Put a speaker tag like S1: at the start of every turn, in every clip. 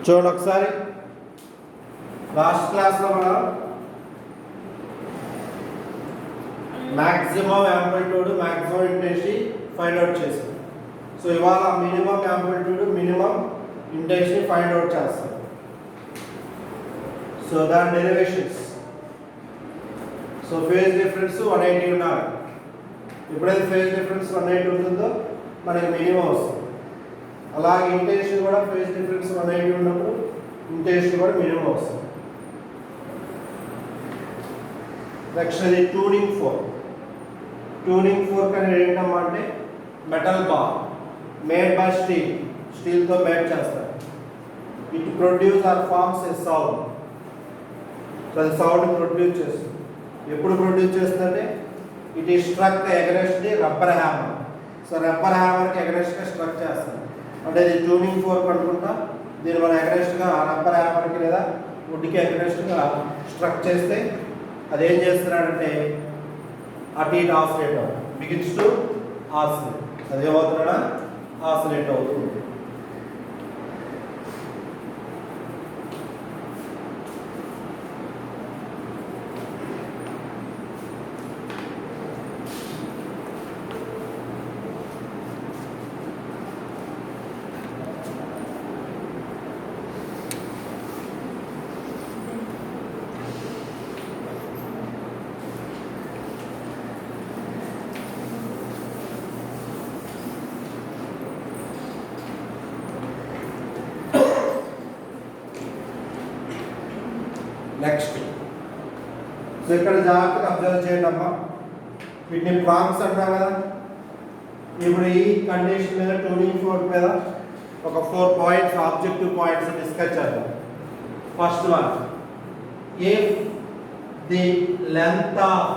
S1: చూడండి ఒకసారి లాస్ట్ క్లాస్లో మనం maximum amplitude maximum intensity find out చేసాం. సో ఇవాళ minimum amplitude minimum intensity find out చేస్తాం. సో దాని డెరివేషన్స్. సో ఫేజ్ డిఫరెన్స్ 180 ఉండాలి. ఎప్పుడైతే ఫేజ్ డిఫరెన్స్ 180 ఉంటుందో మనకి మినిమం వస్తుంది. అలాగే ఇంటెన్సిటీ కూడా ఫేజ్ డిఫరెన్స్ 180 ఉన్నప్పుడు ఇంటెన్సిటీ కూడా మినిమం వస్తుంది. నెక్స్ట్ అది ట్యూనింగ్ ఫోర్క్. ట్యూనింగ్ ఫోర్క్ అనేది ఏంటమ్మా అంటే మెటల్ బార్ మేడ్ బై స్టీల్తో మేడ్ చేస్తారు. It produce or forms a sound. So అది సౌండ్ ప్రొడ్యూస్ చేస్తుంది. ఎప్పుడు ప్రొడ్యూస్ చేస్తుందంటే it is struck against the rubber hammer. So rubber హ్యామర్కి ఎగరెస్ట్గా స్ట్రక్ చేస్తుంది. అంటే ఇది ట్యూనింగ్ ఫోర్క్ అనుకుంటా. దీన్ని మనం ఎగరెస్ట్గా రబ్బర్ హ్యామర్కి లేదా వుడ్కి ఎగరెస్ట్గా స్ట్రక్ చేస్తే అది ఏం చేస్తున్నాడంటే అటు ఇటు ఆసిలేట్ అవుతుంది. Begins to oscillate. అది ఏమవుతున్నాడా ఆసిలేట్ అవుతుంది. నెక్స్ట్ సో ఇక్కడ జాగ్రత్తగా అబ్జర్వ్ చేయండి అమ్మా. వీటిని ప్రాంప్ట్స్ అంటాం కదా. ఇప్పుడు ఈ కండిషన్ మీద ట్యూనింగ్ ఫోర్క్ మీద ఒక 4 పాయింట్స్ ఆబ్జెక్టివ్ పాయింట్స్ డిస్కస్ చేద్దాం. First one, if the length of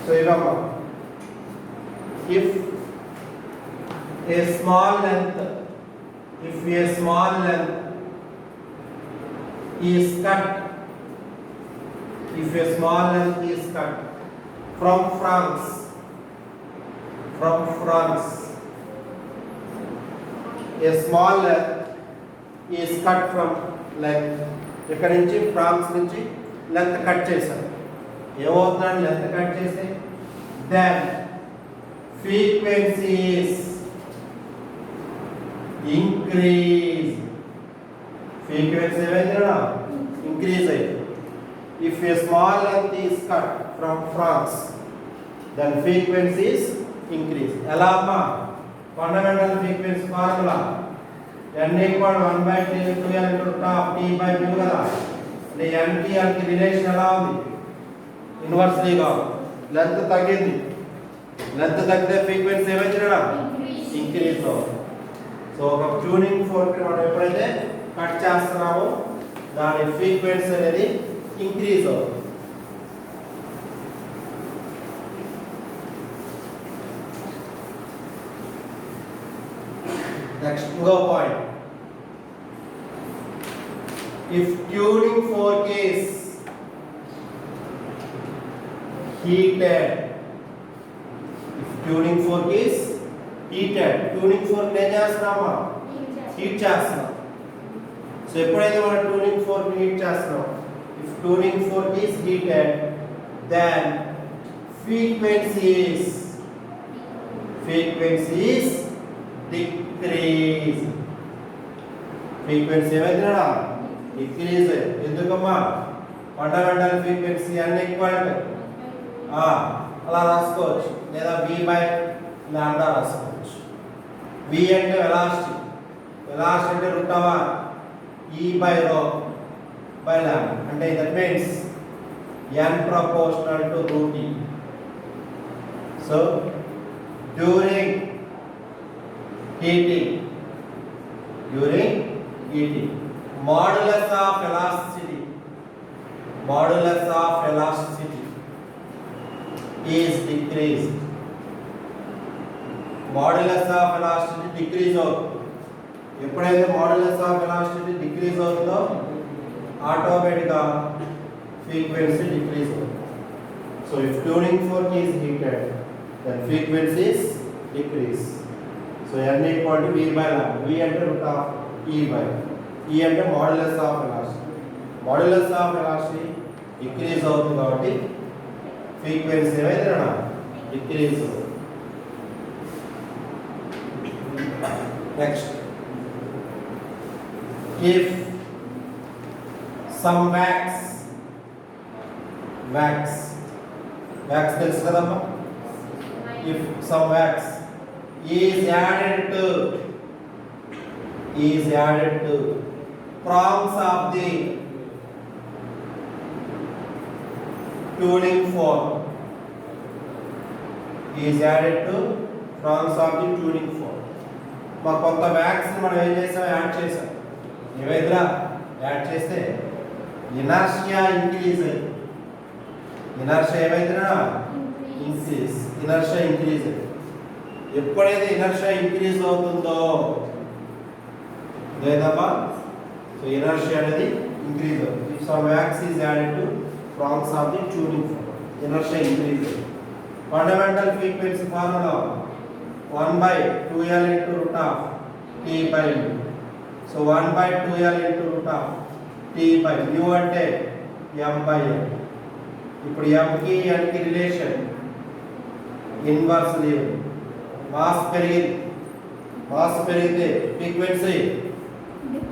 S1: so ఇవమ్మా if a small length is cut from France a small length is cut from length ఇక్కడ నుంచి ఫ్రాన్స్ నుంచి లెంత్ కట్ చేశారు. ఏమవుతుందండి length cut చేస్తే then frequencies increase. Frequency ఏమైందిరా increase అయ్యింది. If a small length is cut from France then frequencies increase. ఎలా అమ్మా fundamental frequency formula n = 1/2l T/mu కదా. అంటే n కి l కి రిలేషన్ ఎలా ఉంది ఇన్వర్స్లీ గా లెంత్ తగ్గింది. లెంత్ తగ్గితే ఫ్రీక్వెన్సీ ఏమైందిరా ఇంక్రీజ్ అవుతుంది. సో ఒక ట్యూనింగ్ ఫోర్క్ మనం ఎప్పుడైతే కట్ చేస్తున్నామో దాని ఫ్రీక్వెన్సీ అనేది ఇంక్రీజ్ అవుతుంది. నెక్స్ట్ ఇంకో point, if tuning fork is heated. Tuning fork is heated. Tuning fork ఏం చేస్తున్నామా హీట్ చేస్తున్నాం. సో ఎప్పుడైతే మనం ట్యూనింగ్ ఫోర్క్ హీట్ చేస్తున్నాం, if tuning fork is heated then frequencies decrease. Frequency ఏమైందిరా డిక్రీజ్. ఎందుకమ్మా ఫండమెంటల్ ఫ్రీక్వెన్సీ అన్ని ఈక్వల్ అలా రాసుకోవచ్చు లేదా v/λ రాసుకోవచ్చు. v అంటే వెలాసిటీ అంటే √e/ρ/λ అంటే that means n proportional to √e. So during heating modulus of elasticity is decreased. Modulus of elasticity decrease అవుతుంది. ఎప్పుడైతే modulus of elasticity decrease అవుతుందో ఆటోమేటిక్గా frequency decrease అవుతుంది. So if tuning fork is heated then frequency is decrease. So n equal to v by lambda. V అంటే root of E by E అంటే modulus of velocity. Modulus of velocity increase అవుతుంది కాబట్టి frequency ఏమైందన్నా decrease అవుతుంది. Next, if some wax తెలుసు కదమ్మా, if some wax is added to prongs of the tuning fork, మా కొంత వ్యాక్స్ మనం ఏం చేసాం, యాడ్ చేసాం. ఏవైనా యాడ్ చేస్తే ఇనర్షియా ఇంక్రీజ్ అయింది. ఇనర్షియా ఏమైందినా ఇనర్షియా ఇంక్రీజ్ అయింది. ఎప్పుడైతే ఇనర్షియా ఇంక్రీజ్ అవుతుందో లేదమ్మా, సో ఇనర్షియా అనేది ఇంక్రీజ్ అవుతుంది. If some wax is added to prongs of the tuning fork, inertia increases. Fundamental frequency formula 1/2L into root of T by mu. So 1/2L into root of T by mu అంటే m by n. ఇప్పుడు m కి n కి relation inverse లేదు. Mass పెరిగితే frequency,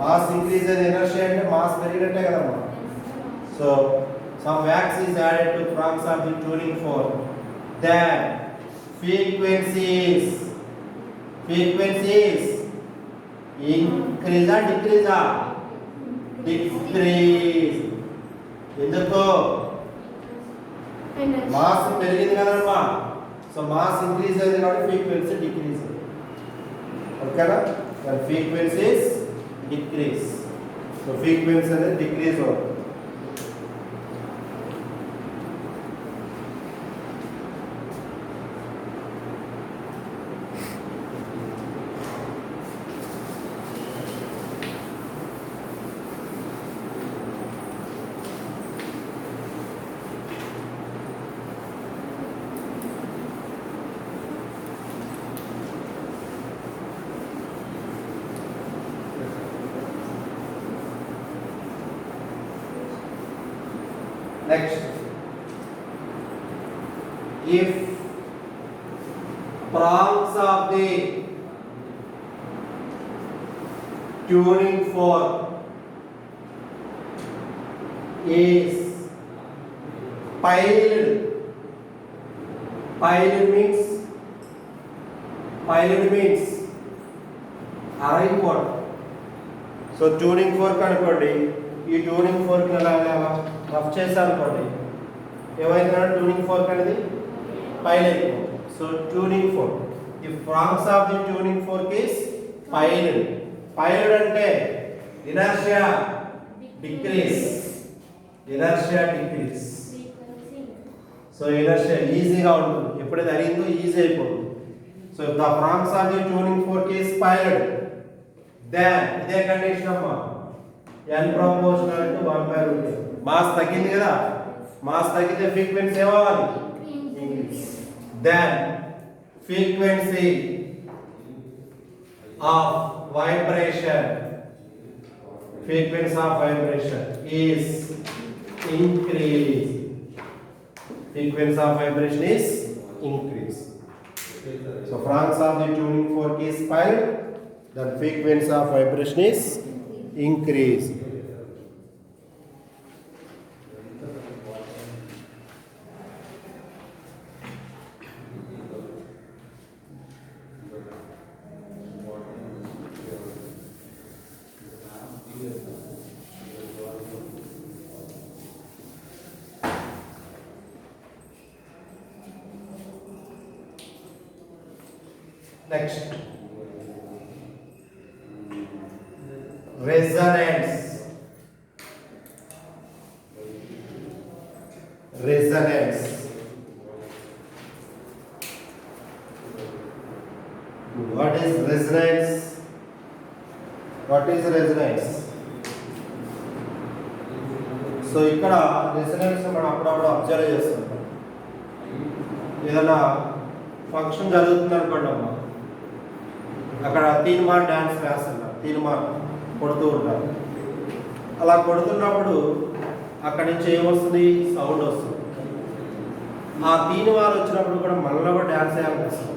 S1: mass increase అయితే inertia అంటే mass పెరిగినట్టే కదమ్మా. So some wax is added to prongs of the tuning fork, then frequencies increase or decrease. ఎందుకు మాస్ పెరిగింది కదమ్మా, సో మాస్ ఇంక్రీజ్ అయింది కాబట్టి ఫ్రీక్వెన్సీ డిక్రీజ్. ఓకేనా, ఫ్రీక్వెన్సీస్ డిక్రీజ్. సో ఫ్రీక్వెన్సీ అనేది డిక్రీజ్ అవుతుంది. Next, if prongs of the tuning fork is piled means arrive what? So tuning fork అనుకోండి, ఈ ట్యూనింగ్ ఫోర్క్ ఎలా రఫ్ చేసారనుకోండి, ఏమైనా ట్యూనింగ్ ఫోర్క్ అనేది పైల్ అయిపోతుంది. So tuning fork, the prongs of the tuning fork is piled అంటే inertia decrease. So inertia ఈజీగా ఉంటుంది, ఎప్పుడైతే అరిగిందో ఈజీ అయిపోతుంది. So the prongs of the tuning fork is piled, then ఇదే కండిషన్ అమ్మా, n proportional to 1/√n. Mass తగ్గింది కదా, mass తగ్గితే ఫ్రీక్వెన్సీ ఏమవ్వాలి, increase. Then frequency of vibration is increase. So prongs of the tuning fork is piled, then frequency of vibration is increase. Next, resonance. What is resonance? So ఇక్కడ resonance మనం అప్పుడప్పుడు observe చేస్తాం. ఏదైనా function జరుగుతుంది అనుకోండి అమ్మా, అక్కడ తీన్మార్ డ్యాన్స్ వేస్తున్నారు, తీన్మార్ కొడుతూ ఉంటారు. అలా కొడుతున్నప్పుడు అక్కడి నుంచి ఏమొస్తుంది, సౌండ్ వస్తుంది. ఆ తీన్మార్ వచ్చినప్పుడు కూడా మనలో కూడా డ్యాన్స్ వేయాలనిపిస్తుంది.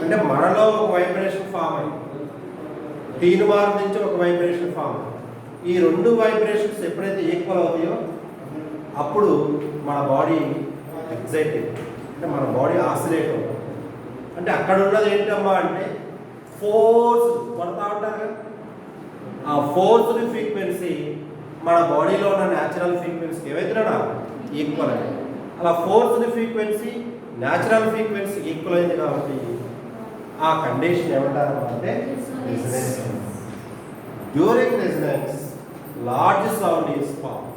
S1: అంటే మనలో ఒక వైబ్రేషన్ ఫామ్ అయ్యి, తీన్మార్ నుంచి ఒక వైబ్రేషన్ ఫామ్ అయ్యి, ఈ రెండు వైబ్రేషన్స్ ఎప్పుడైతే ఈక్వల్ అవుతాయో అప్పుడు మన బాడీ ఎగ్జైటెడ్, అంటే మన బాడీ ఆసిలేట్ అవుతుంది. అంటే అక్కడ ఉన్నది ఏంటమ్మా అంటే ఫోర్స్ పడతా ఉంటారు కదా, ఆ ఫోర్స్ ఫ్రీక్వెన్సీ మన బాడీలో ఉన్న న్యాచురల్ ఫ్రీక్వెన్సీకి ఏవైతున్నాడా ఈక్వల్ అయింది. అలా force frequency natural frequency equal అయింది కాబట్టి ఆ కండిషన్ ఏమంటారు అంటే resonance. During resonance large sound is form.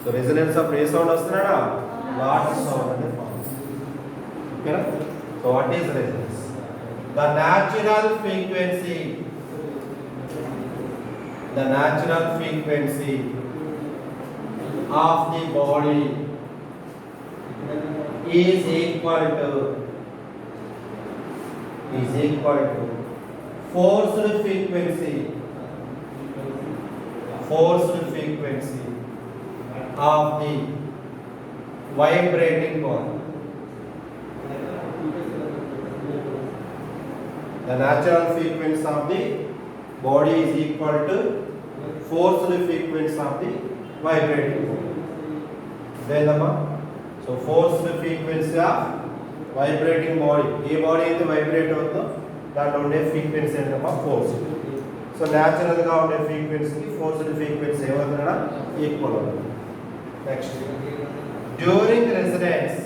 S1: So resonance అప్పుడు ఏ సౌండ్ వస్తున్నాడా, లార్జ్ సౌండ్ అనేది ఫార్మ్. ఓకేనా? So what is resonance? The natural frequency of the body is equal to forced frequency of the vibrating body. The natural frequency of the body is equal to forced frequency of the vibrating body. Vedama. So forced frequency of vibrating body. A body అయితే vibrate అవుతుందో దాంట్లో ఉండే frequency ఏంటమ్మా, force. So natural గా ఉండే ఫ్రీక్వెన్సీకి forced frequency ఏమవుతుందా, equal అవుతుంది. Next during resonance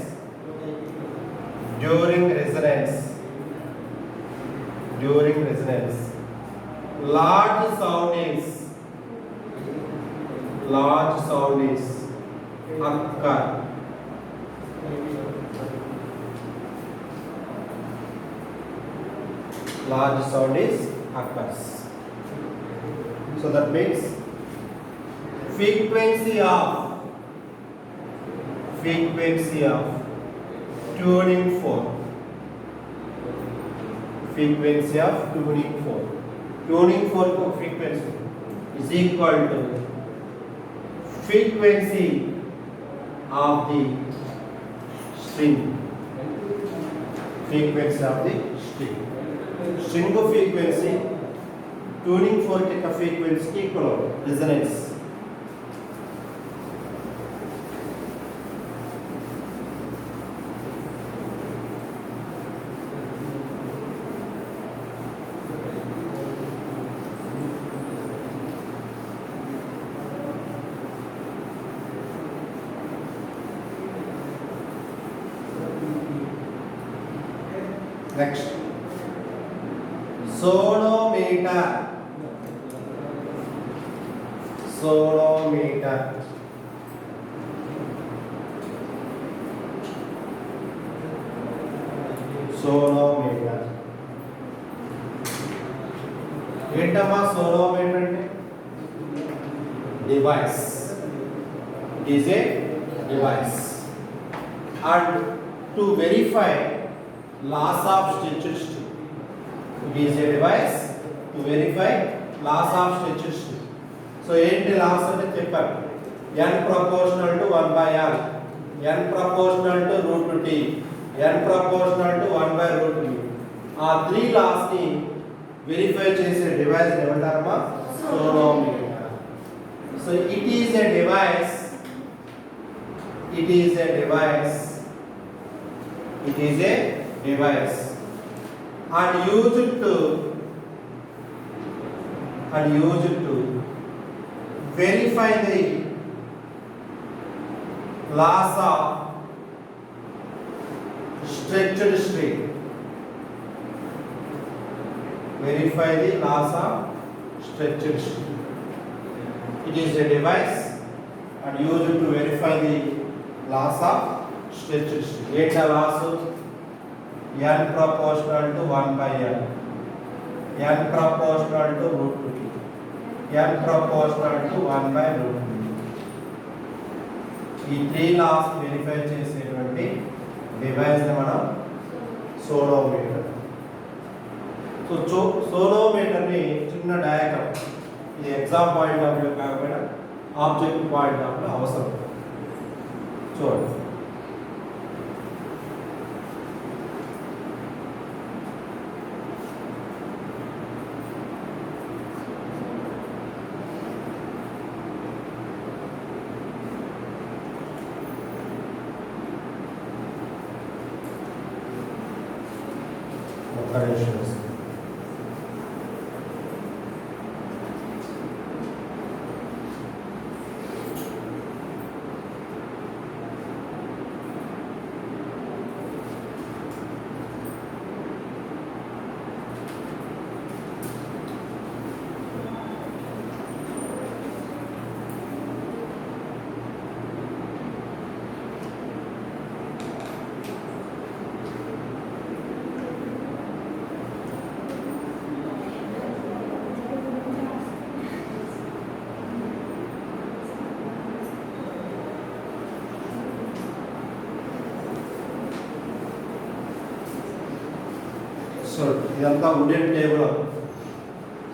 S1: large sound is occur. Large sound is occurs. So that means frequency of tuning fork. Frequency of tuning fork. Tuning fork frequency is equal to frequency of the string. Frequency of the string. String frequency tuning fork యొక్క frequency equal resonance. Next, sonometer. ఏంటమ్మా సోనోమీటర్ అంటే? Device. It is a device. And to verify loss of stretched string. It is a device to verify loss of stretched string. So ఏంటి loss అంటే చెప్పారు, n proportional to 1/r, n proportional to √t, n proportional to 1/√u. ఆ 3 loss ని verify చేసే device ఏమంటారమ్మా, sonometer. So it is a device and used to verify the loss of stretched string. Verify the loss of stretched string. It is a device and used to verify the loss of stretched string. What is loss? n proportional to 1/n, n proportional to √t, n proportional to 1/√t. ఈ 3 loss verify చేసేటువంటి device ని మనం సోనోమీటర్. So సోనోమీటర్ని చిన్న diagram, ఇది exam point of view కాకపోయినా object point of view అవసరం. చూడండి, conditions. So ఇదంతా వుడెన్ టేబుల్.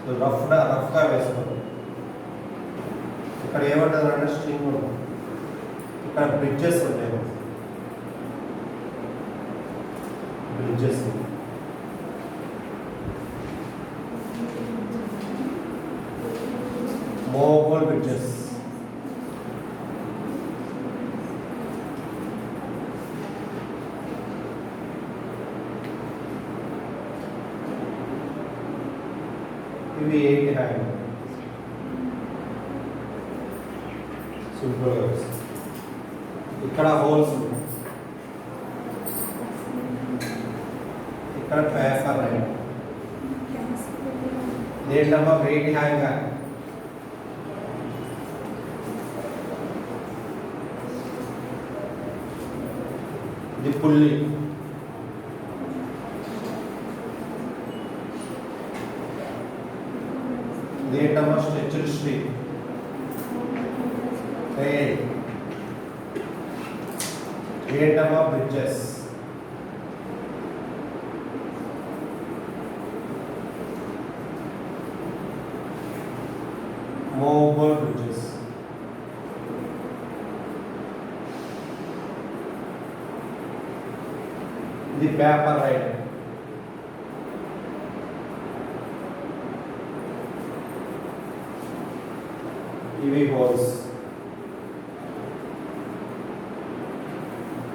S1: సో రఫ్గా వేసుకోండి. ఇక్కడ ఏమంటారంటే స్ట్రింగ్ ఉంటుంది, ఇక్కడ బ్రిడ్జెస్ ఉంటాయి. Bridges movable bridges. ఇవి 8 హ్యాండ్ సింపుల్. ఇక్కడ హోల్స్, ఇక్కడ పేపర్ రైట్. దేంట్లో వెయిట్ హ్యాంగర్, ఇది పుల్లి, దేంట్లో స్ట్రెచర్ స్ట్రింగ్, దేంట్లో బ్రిడ్జెస్. Movable bridges. ఇది పేపర్ రైట్. ఇవి హోల్స్.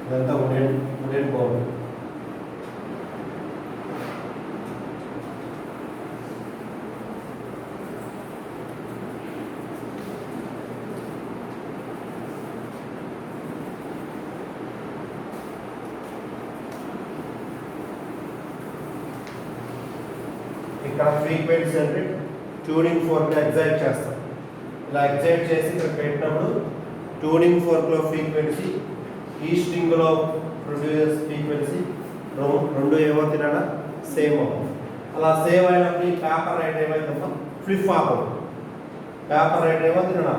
S1: ఇదంతా వుడెన్ బోర్డ్. ఇక్కడ ఫ్రీక్వెన్సీ అంటే ట్యూనింగ్ ఫోర్క్ ఎగ్జైట్ చేస్తాం. ఇలా ఎగ్జైట్ చేసి ఇక్కడ పెట్టినప్పుడు ట్యూనింగ్ ఫోర్క్లో ఫ్రీక్వెన్సీ, ఈ స్ట్రింగ్లో ప్రొడ్యూస్ ఫ్రీక్వెన్సీ రెండు ఏమవుతుందా సేమ్ అవుతుంది. అలా సేమ్ అయినప్పుడు ఈ పేపర్ రైట్ ఏమైతుందో ఫ్లిప్ ఆఫ్ అవుతుంది. పేపర్ రైట్ ఏమవుతుందా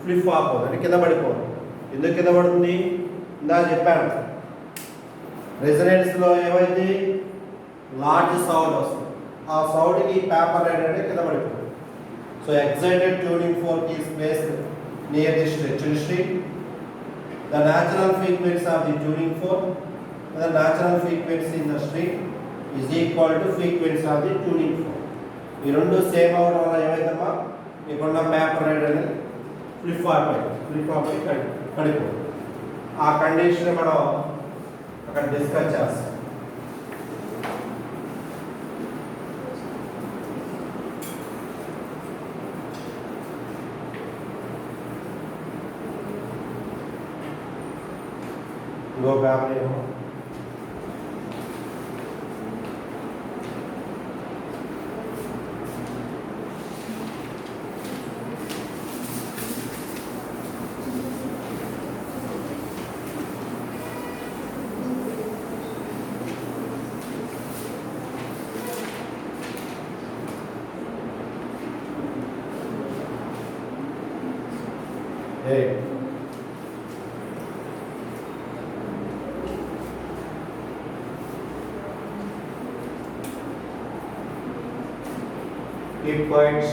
S1: ఫ్లిప్ ఆఫ్ అవుతుంది, అంటే కింద పడిపోదు. ఎందుకు కింద పడుతుంది? ఇందా చెప్పాను, రెజనెన్స్లో ఏమైంది లార్జ్ సౌండ్ వస్తుంది. ఆ సౌండ్కి పేపర్ రైట్ అంటే కింద పడిపోతుంది. So excited tuning fork is placed near the stretcher string. The natural frequency of the tuning fork and the natural frequency in the string is equal to frequency of the tuning fork. ఈ రెండు same అవడం వల్ల ఏమైందమ్మా మీకున్న paper ride అనేది flip of అయి కడిపోతుంది. ఆ condition మనం అక్కడ డిస్కస్ చేస్తాం. ఇంకో పేపర్ ఏమో keep quiet.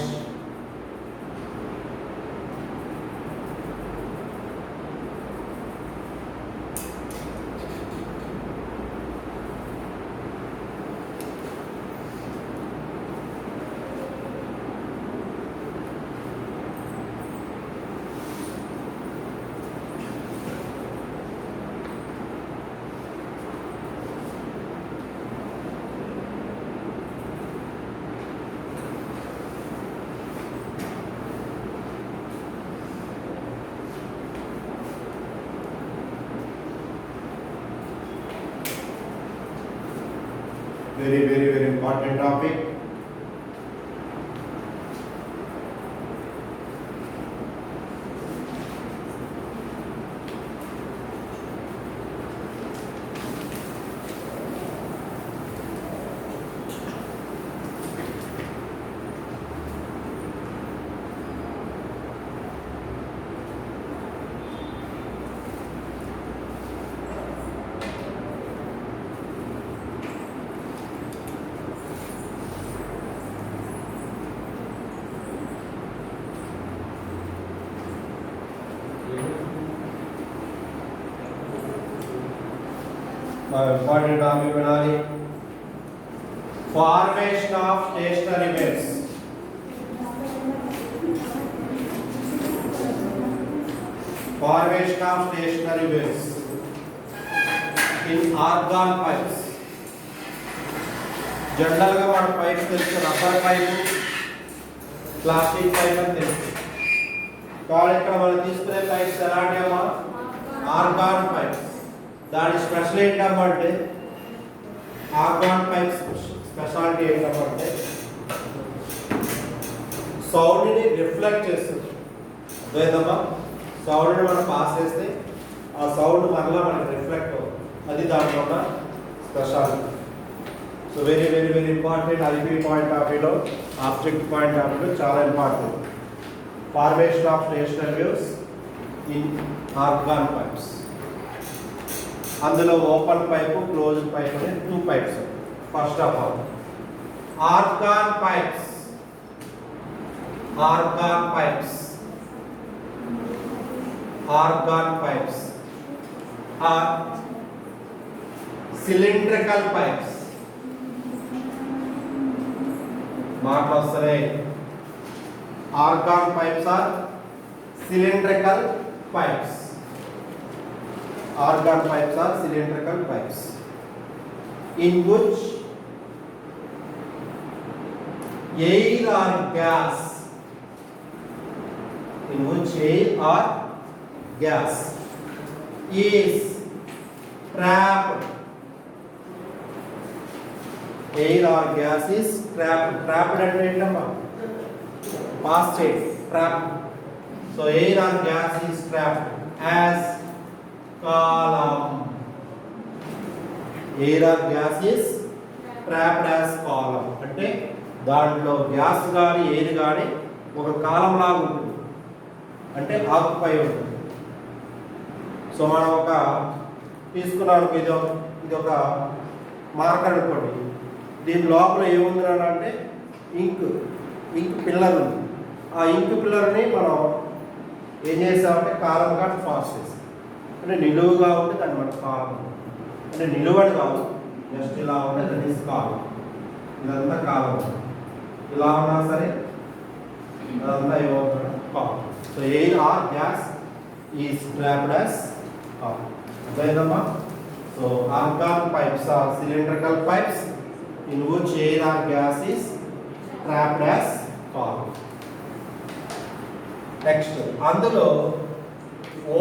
S1: Very important topic. Important topic Banali. Formation of stationary waves. Formation of stationary waves in argon pipes. General గా మన పైప్స్ తెలుసు, రబ్బర్ పైప్, ప్లాస్టిక్ పైప్ అని తెలుసు. కానీ ఇక్కడ మనం తీసుకునే పైప్స్ ఎలాంటివమ్మా? Organ pipes. దాని స్పెషల్ ఏంటంటే ఆర్గాన్ పైప్స్ స్పెషాలిటీ ఏంటంటే సౌండ్ని రిఫ్లెక్ట్ చేస్తుంది. అదేదమ్మా, సౌండ్ని మనం పాస్ చేస్తే ఆ సౌండ్ మరలా మనకి రిఫ్లెక్ట్ అవుతుంది. అది దాంట్లో ఉన్న speciality. So very important. IP point of వ్యూలో, ఆబ్జెక్ట్ పాయింట్ ఆఫ్ వ్యూలో చాలా important. Formation of stationary waves in organ pipes. అందులో ఓపెన్ పైపు, క్లోజ్డ్ పైప్ అనే 2 pipes. First of all organ pipes. Organ pipes are cylindrical pipes. మాటలు వస్తున్నాయి. Organ pipes are cylindrical pipes. Argon pipes are cylindrical pipes in which air or gas is trapped. Air or gas is trapped. Trapped అంటే ఏంటమ్మా? Past tense. Trapped. So air or gas is trapped as column. Air or gas is trapped as column. అంటే దాంట్లో gas కానీ air కానీ ఒక కాలం లాగా ఉంటుంది, అంటే ఆకుపై ఉంటుంది. సో మనం ఒక తీసుకున్నాను, ఇది ఒక మార్కర్ అనుకోండి. దీని లోపల ఏముంది అంటే ఇంక్ పిల్లర్ ఉంది. ఆ ఇంక్ పిల్లర్ని మనం ఏం చేసామంటే కాలంగా పాస్ చేసాం. అంటే నిలువుగా ఉంటే దాన్ని మనం కాలం, అంటే నిలువని కాదు, జస్ట్ ఇలా ఉంటే దట్ ఈస్ కాలం. ఇదంతా కాలం. ఇలా ఉన్నా సరే అదంతా ఏమవుతుంది? Column. So air or gas is trapped as column. అర్థమైందమ్మా? So organ pipes are cylindrical pipes in which air or gas is trapped as column. Next అందులో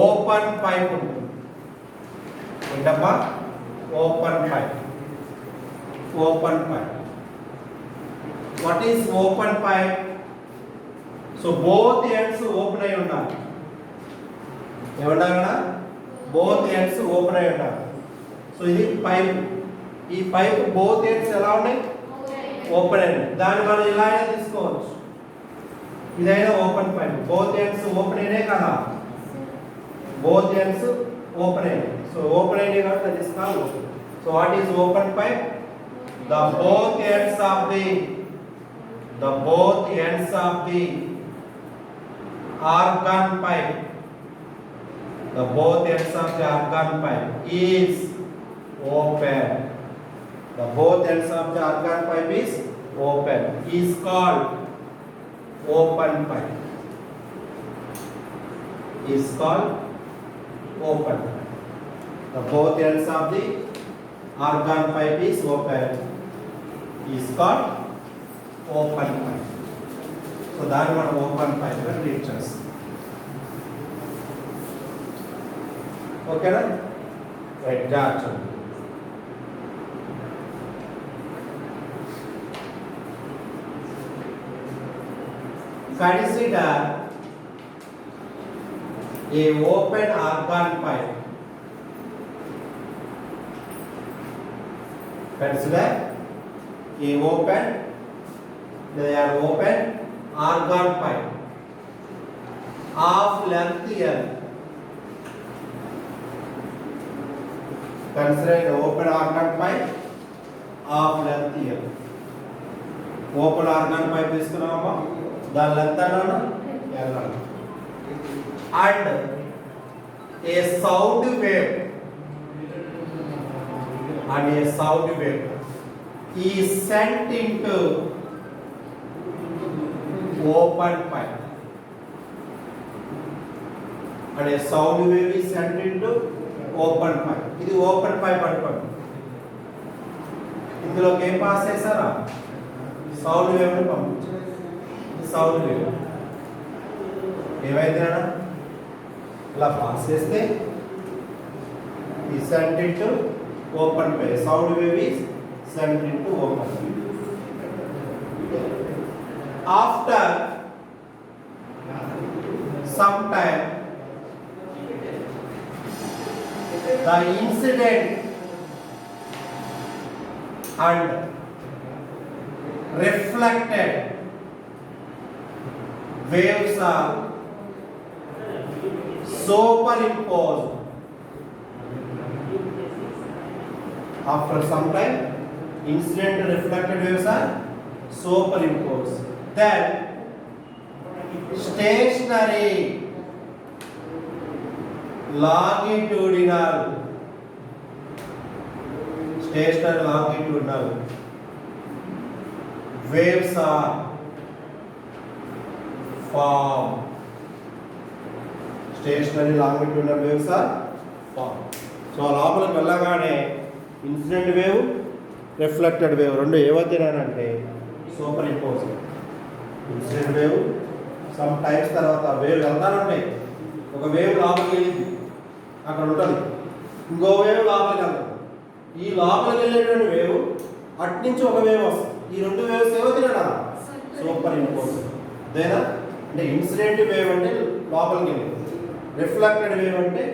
S1: ఓపెన్ పైప్ ఉంటుంది. ఏంటమ్మా? Open pipe. What is open pipe? So both ends open అయి ఉండాలి. ఏమన్నా? Both ends open అయి ఉండాలి. So ఇది pipe. ఈ పైప్ బోత్ ఎండ్స్ ఎలా ఉన్నాయి? ఓపెన్ అయ్యి. దాన్ని మనం ఇలా అయినా తీసుకోవచ్చు. ఇదైనా open pipe. Both ends open అయినాయి కదా, బోత్ ఎండ్స్ ఓపెన్ అయినాయి. సో ఓపెన్ అయినాయి కాబట్టి that is called open. So what is open pipe? The both ends of the the both ends of the organ pipe, the both ends of the organ pipe is open. The both ends of the organ pipe is open, is called open pipe, is called open pipe. The both ends of the organ pipe is open, is called open pipe. So that one open pipe గా treat చేస్తాం. ఓకేనా? Right, జాగ్రత్త. Consider a open organ pipe. Consider a open, they are open organ pipe of length L. Consider an open organ pipe of length L. Open organ pipe తీసుకున్నామా, దాని length అన్నాను L అన్నాను. And a sound wave, and a sound wave is sent into open pipe, and a sound wave is sent into open pipe. ఇది open pipe అనుకోండి. ఇందులోకి ఏం pass చేశారా, sound wave ని పంపించారు. సౌండ్ వేవ్ ఏమైంది అన్న, ఇలా పాస్ చేస్తే ఈ sent into open pipe, sound wave is sent into open pipe. After some time, the incident and reflected waves are superimposed. After some time, incident and reflected waves are superimposed. Then stationary longitudinal waves are formed. Stationary longitudinal waves are formed. So లోపలికి వెళ్ళగానే incident wave, reflected wave రెండు ఏవైతేనంటే superimpose. Incident wave some times తర్వాత wave వెళ్తానే ఉంటాయి. ఒక wave లోపలికి వెళ్ళింది, అక్కడ ఉంటుంది. ఇంకో వేవ్ లోపలికి వెళ్తుంది. ఈ లోపలికి వెళ్ళేటువంటి వేవ్ అట్నుంచి ఒక వేవ్ వస్తుంది. ఈ రెండు వేవ్స్ ఏవైతేనా సూపర్ ఇంపోజ్. అదేనా? అంటే ఇన్సిడెంట్ వేవ్ అంటే లోపలికి వెళ్ళింది, రిఫ్లెక్టెడ్ వేవ్ అంటే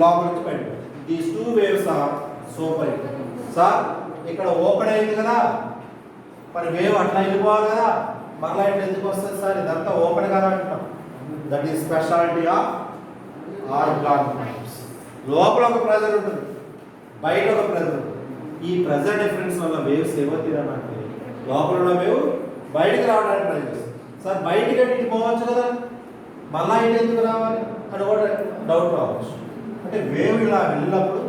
S1: లోపల నుంచి బయట. These two waves are superimpose. Sir ఇక్కడ ఓపెన్ అయింది కదా, మరి వేవ్ అట్లా వెళ్ళిపోవాలి కదా, మరలా ఇట్లా ఎందుకు వస్తుంది సార్? ఇదంతా ఓపెన్ కదా అంటున్నాం. That is speciality of organ pipes. లోపల ఒక ప్రెజర్ ఉంటుంది, బయట ఒక ప్రెజర్ ఉంటుంది. ఈ ప్రెజర్ డిఫరెన్స్ వల్ల వేవ్స్ ఏమవుతాయంటే లోపల ఉన్న వేవ్ బయటికి రావడానికి ట్రై చేస్తుంది. సార్ బయటికి అంటే ఇటు పోవచ్చు కదా, మళ్ళా ఇటు ఎందుకు రావాలి అని కూడా డౌట్ రావచ్చు. అంటే వేవ్ ఇలా వెళ్ళినప్పుడు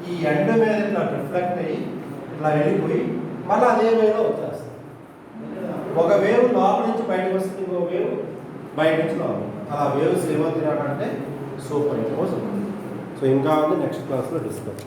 S1: ఈ ఎండ్ మీద ఇట్లా రిఫ్లెక్ట్ అయ్యి ఇట్లా వెళ్ళిపోయి మళ్ళీ అదే వేవ్లో వచ్చేస్తుంది. ఒక వేవ్ లోపల నుంచి బయటకు వస్తుంది, ఇంకో వేవ్ బయట నుంచి లోపల. అలా వేవ్స్ ఏమవుతాయంటే సూపర్ ఇంపోజ్. సో ఇంకా ఉంది, నెక్స్ట్ క్లాస్లో డిస్కస్.